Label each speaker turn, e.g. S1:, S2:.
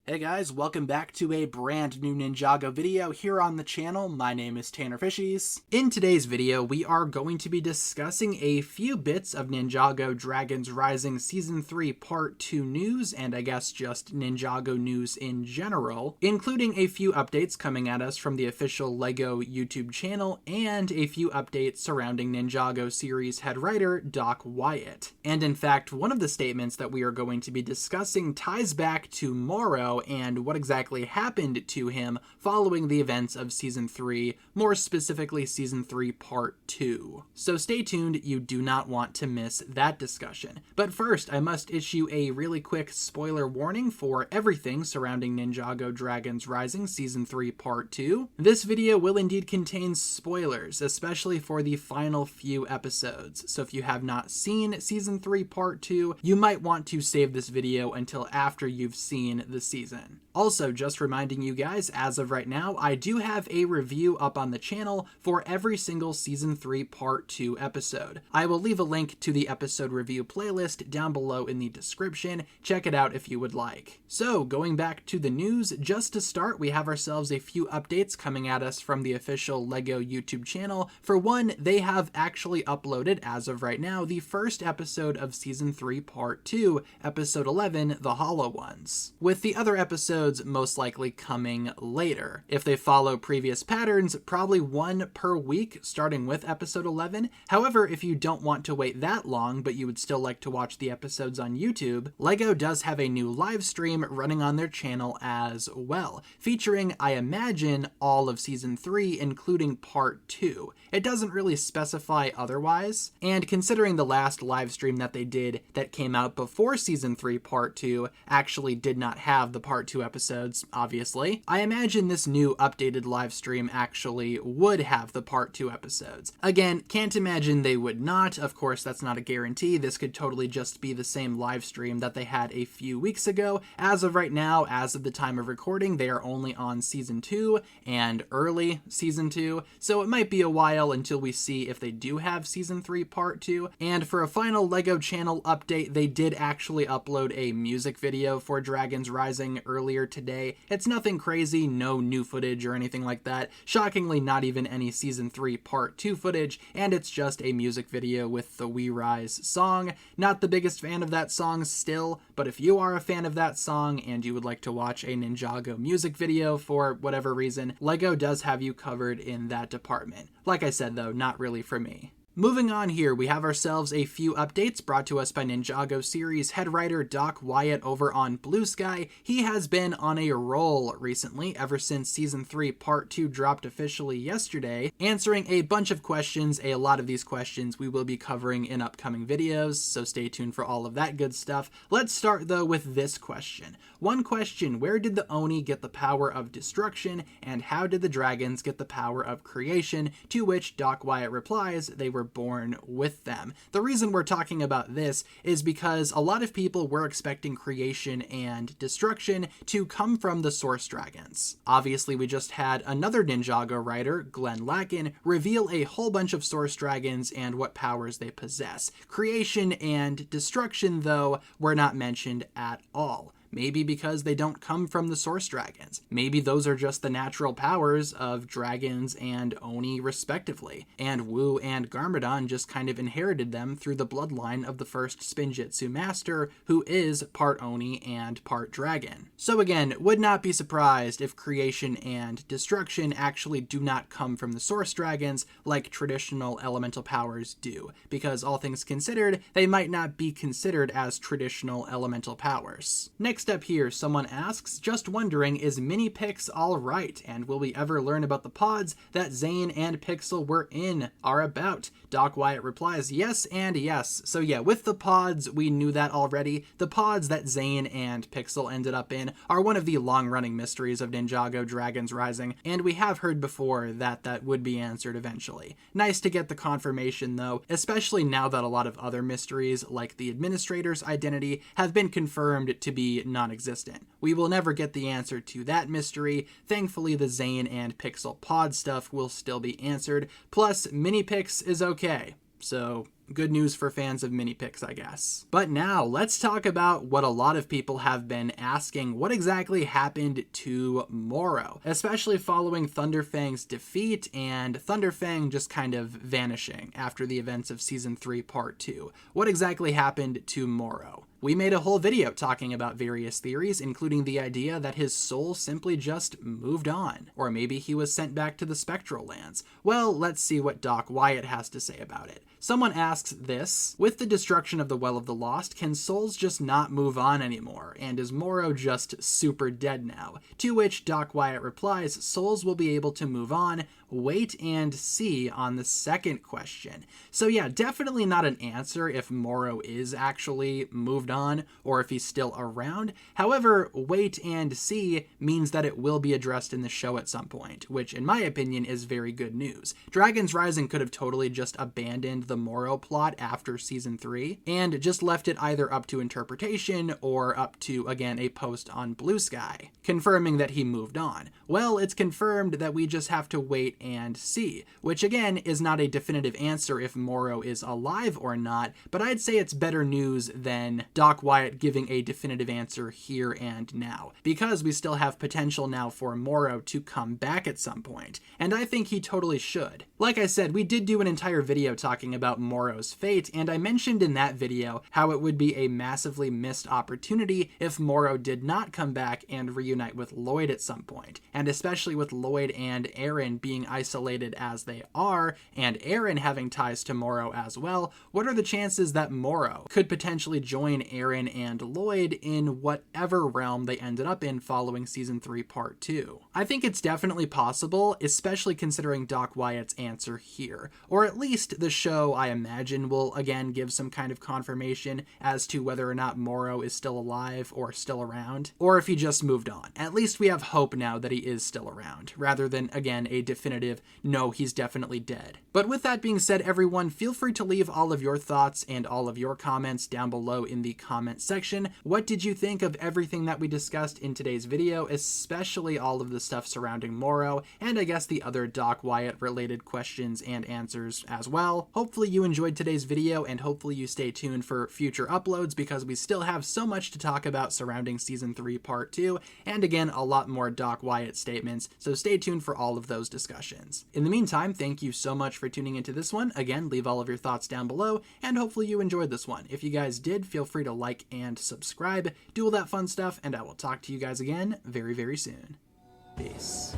S1: Hey guys, welcome back to a brand new Ninjago video here on the channel. My name is TannerFishies. In today's video, we are going to be discussing a few bits of Ninjago Dragons Rising Season 3 Part 2 news, and I guess just Ninjago news in general, including a few updates coming at us from the official LEGO YouTube channel, and a few updates surrounding Ninjago series head writer Doc Wyatt. And in fact, one of the statements that we are going to be discussing ties back to Morrow and what exactly happened to him following the events of Season 3, more specifically Season 3 Part 2. So stay tuned, you do not want to miss that discussion. But first, I must issue a really quick spoiler warning for everything surrounding Ninjago Dragons Rising Season 3 Part 2. This video will indeed contain spoilers, especially for the final few episodes. So if you have not seen Season 3 Part 2, you might want to save this video until after you've seen the season. Also, just reminding you guys, as of right now, I do have a review up on the channel for every single Season 3 Part 2 episode. I will leave a link to the episode review playlist down below in the description. Check it out if you would like. So, going back to the news, just to start, we have ourselves a few updates coming at us from the official LEGO YouTube channel. For one, they have actually uploaded, as of right now, the first episode of Season 3 Part 2, Episode 11, The Hollow Ones, with the other episodes most likely coming later. If they follow previous patterns, probably one per week starting with episode 11. However, if you don't want to wait that long, but you would still like to watch the episodes on YouTube, LEGO does have a new live stream running on their channel as well, featuring, I imagine, all of Season 3, including Part 2. It doesn't really specify otherwise, and considering the last live stream that they did that came out before Season 3 Part 2 actually did not have the Part 2 episodes, obviously, I imagine this new updated live stream actually would have the Part 2 episodes. Again, can't imagine they would not. Of course, that's not a guarantee. This could totally just be the same live stream that they had a few weeks ago. As of right now, as of the time of recording, they are only on Season 2 and early Season 2, so it might be a while until we see if they do have Season 3 Part 2. And for a final LEGO channel update, they did actually upload a music video for Dragons Rising earlier today. It's nothing crazy, no new footage or anything like that. Shockingly, not even any Season 3 Part 2 footage, and it's just a music video with the We Rise song. Not the biggest fan of that song still, but if you are a fan of that song and you would like to watch a Ninjago music video for whatever reason, LEGO does have you covered in that department. Like I said though, not really for me. Moving on here, we have ourselves a few updates brought to us by Ninjago series head writer Doc Wyatt over on Blue Sky. He has been on a roll recently, ever since Season 3 Part 2 dropped officially yesterday, answering a bunch of questions. A lot of these questions we will be covering in upcoming videos, so stay tuned for all of that good stuff. Let's start though with this question. One question, where did the Oni get the power of destruction, and how did the dragons get the power of creation? To which Doc Wyatt replies, they were born with them. The reason we're talking about this is because a lot of people were expecting creation and destruction to come from the source dragons. Obviously, we just had another Ninjago writer, Glenn Lacken, reveal a whole bunch of source dragons and what powers they possess. Creation and destruction, though, were not mentioned at all. Maybe because they don't come from the source dragons. Maybe those are just the natural powers of dragons and Oni respectively, and Wu and Garmadon just kind of inherited them through the bloodline of the first Spinjitzu master, who is part Oni and part dragon. So again, would not be surprised if creation and destruction actually do not come from the source dragons like traditional elemental powers do, because all things considered, they might not be considered as traditional elemental powers. Next up here, someone asks, just wondering, is Mini Pix alright, and will we ever learn about the pods that Zane and Pixel were in, are about? Doc Wyatt replies, yes and yes. So yeah, with the pods, we knew that already. The pods that Zane and Pixel ended up in are one of the long-running mysteries of Ninjago Dragons Rising, and we have heard before that that would be answered eventually. Nice to get the confirmation though, especially now that a lot of other mysteries, like the administrator's identity, have been confirmed to be non-existent. We will never get the answer to that mystery. Thankfully, the Zane and Pixel pod stuff will still be answered. Plus, Mini Pix is okay. So good news for fans of mini picks, I guess. But now let's talk about what a lot of people have been asking. What exactly happened to Morrow, especially following Thunderfang's defeat and Thunderfang just kind of vanishing after the events of Season 3 Part 2. What exactly happened to Morrow? We made a whole video talking about various theories, including the idea that his soul simply just moved on, or maybe he was sent back to the Spectral Lands. Well, let's see what Doc Wyatt has to say about it. Someone asks this: with the destruction of the Well of the Lost, can souls just not move on anymore, and is Morrow just super dead now? To which Doc Wyatt replies, souls will be able to move on, wait and see on the second question. So yeah, definitely not an answer if Morrow is actually moved on or if he's still around. However, wait and see means that it will be addressed in the show at some point, which in my opinion is very good news. Dragon's Rising could have totally just abandoned the Morrow plot after Season 3 and just left it either up to interpretation or up to, again, a post on Blue Sky confirming that he moved on. Well, it's confirmed that we just have to wait and see, which again is not a definitive answer if Morrow is alive or not, but I'd say it's better news than Doc Wyatt giving a definitive answer here and now, because we still have potential now for Morrow to come back at some point, and I think he totally should. Like I said, we did do an entire video talking about Morrow's fate, and I mentioned in that video how it would be a massively missed opportunity if Morrow did not come back and reunite with Lloyd at some point, and especially with Lloyd and Aaron being isolated as they are, and Aaron having ties to Morrow as well. What are the chances that Morrow could potentially join Aaron and Lloyd in whatever realm they ended up in following Season 3 Part 2? I think it's definitely possible, especially considering Doc Wyatt's answer here, or at least the show, I imagine, will again give some kind of confirmation as to whether or not Morrow is still alive or still around, or if he just moved on. At least we have hope now that he is still around, rather than, again, a definitive, no, he's definitely dead. But with that being said, everyone, feel free to leave all of your thoughts and all of your comments down below in the comment section. What did you think of everything that we discussed in today's video, especially all of the stuff surrounding Morrow, and I guess the other Doc Wyatt related questions and answers as well? Hopefully you enjoyed today's video, and hopefully you stay tuned for future uploads, because we still have so much to talk about surrounding Season 3 Part 2, and again, a lot more Doc Wyatt statements, so stay tuned for all of those discussions. In the meantime, thank you so much for tuning into this one. Again, leave all of your thoughts down below, and hopefully you enjoyed this one. If you guys did, feel free to like and subscribe, do all that fun stuff, and I will talk to you guys again very, very soon. Peace.